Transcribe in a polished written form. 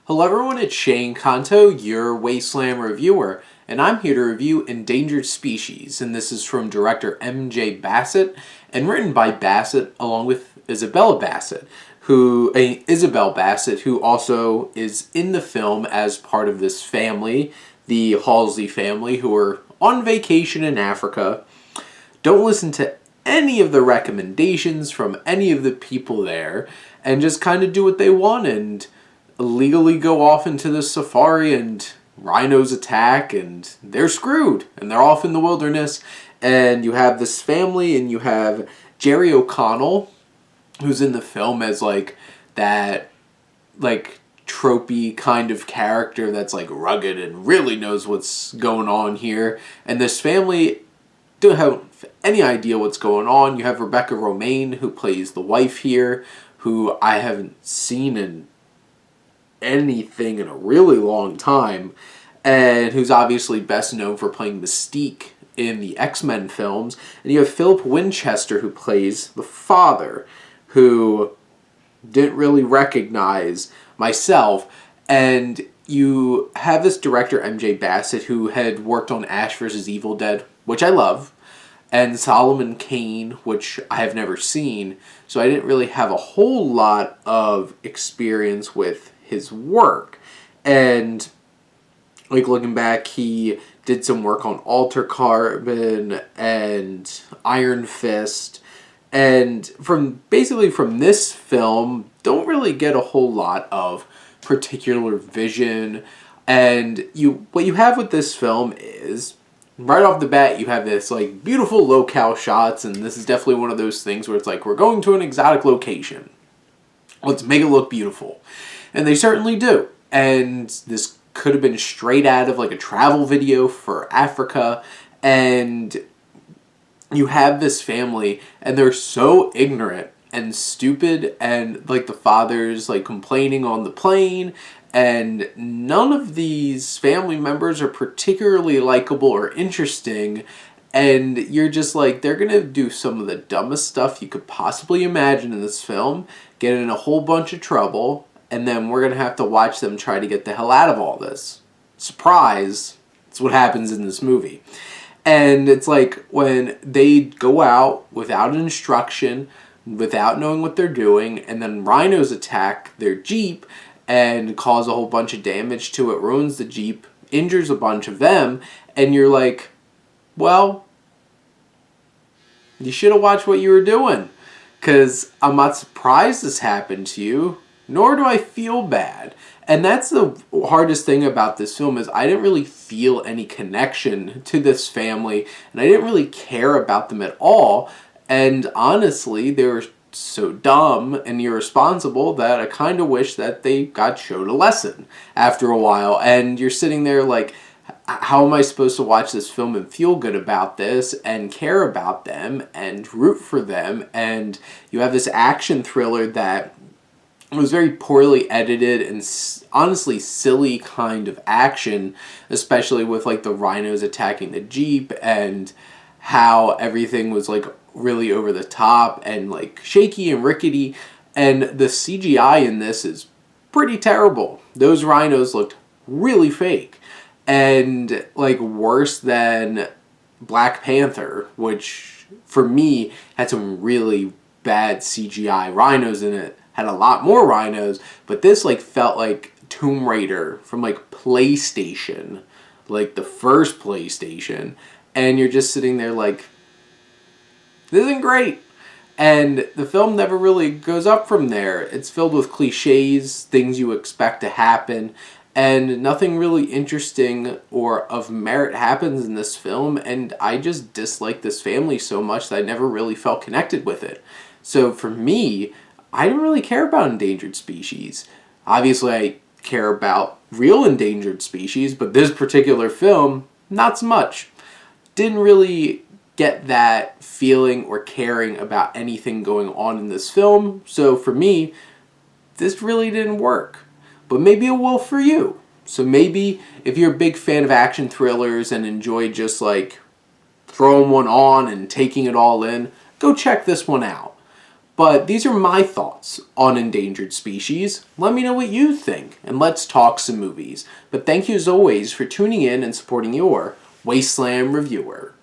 Hello everyone, it's Shane Kanto, your Wasteland reviewer, and I'm here to review Endangered Species, and this is from director M.J. Bassett, and written by Bassett along with Isabel Bassett, who also is in the film as part of this family, the Halsey family, who are on vacation in Africa. Don't listen to any of the recommendations from any of the people there, and just kind of do what they want and illegally go off into the safari, and rhinos attack and they're screwed and they're off in the wilderness. And you have this family, and you have Jerry O'Connell, who's in the film as that tropey kind of character that's rugged and really knows what's going on here. And this family don't have any idea what's going on. You have Rebecca Romaine, who plays the wife here, who I haven't seen in anything in a really long time, and who's obviously best known for playing Mystique in the X-Men films. And you have Philip Winchester, who plays the father, who didn't really recognize myself. And you have this director, M.J. Bassett, who had worked on Ash vs. Evil Dead, which I love, and Solomon Kane, which I have never seen, so I didn't really have a whole lot of experience with his work. And looking back, he did some work on Alter Carbon and Iron Fist, and from this film don't really get a whole lot of particular vision. And what you have with this film is, right off the bat, you have this beautiful locale shots, and this is definitely one of those things where it's we're going to an exotic location, let's make it look beautiful. And they certainly do. And this could have been straight out of a travel video for Africa. And you have this family, and they're so ignorant and stupid, and the father's complaining on the plane, and none of these family members are particularly likable or interesting. And you're just they're gonna do some of the dumbest stuff you could possibly imagine in this film, get in a whole bunch of trouble, and then we're gonna have to watch them try to get the hell out of all this. Surprise! That's what happens in this movie. And it's when they go out without an instruction, without knowing what they're doing, and then rhinos attack their Jeep and cause a whole bunch of damage to it, ruins the Jeep, injures a bunch of them, and you're well, you should have watched what you were doing, because I'm not surprised this happened to you, nor do I feel bad. And that's the hardest thing about this film, is I didn't really feel any connection to this family, and I didn't really care about them at all. And honestly, they were so dumb and irresponsible that I kind of wish that they got showed a lesson after a while. And you're sitting there how am I supposed to watch this film and feel good about this and care about them and root for them? And you have this action thriller that was very poorly edited and honestly silly kind of action, especially with the rhinos attacking the Jeep, and how everything was really over the top and shaky and rickety. And the CGI in this is pretty terrible. Those rhinos looked really fake, and worse than Black Panther, which for me had some really bad CGI rhinos in it. Had a lot more rhinos, but this felt like Tomb Raider from PlayStation, the first PlayStation. And you're just sitting there this isn't great. And the film never really goes up from there. It's filled with cliches, things you expect to happen, and nothing really interesting or of merit happens in this film. And I just dislike this family so much that I never really felt connected with it. So for me, I didn't really care about Endangered Species. Obviously, I care about real endangered species, but this particular film, not so much. Didn't really get that feeling or caring about anything going on in this film. So for me, this really didn't work. But maybe it will for you. So maybe if you're a big fan of action thrillers and enjoy just throwing one on and taking it all in, go check this one out. But these are my thoughts on Endangered Species. Let me know what you think, and let's talk some movies. But thank you as always for tuning in and supporting your Wasteland Reviewer.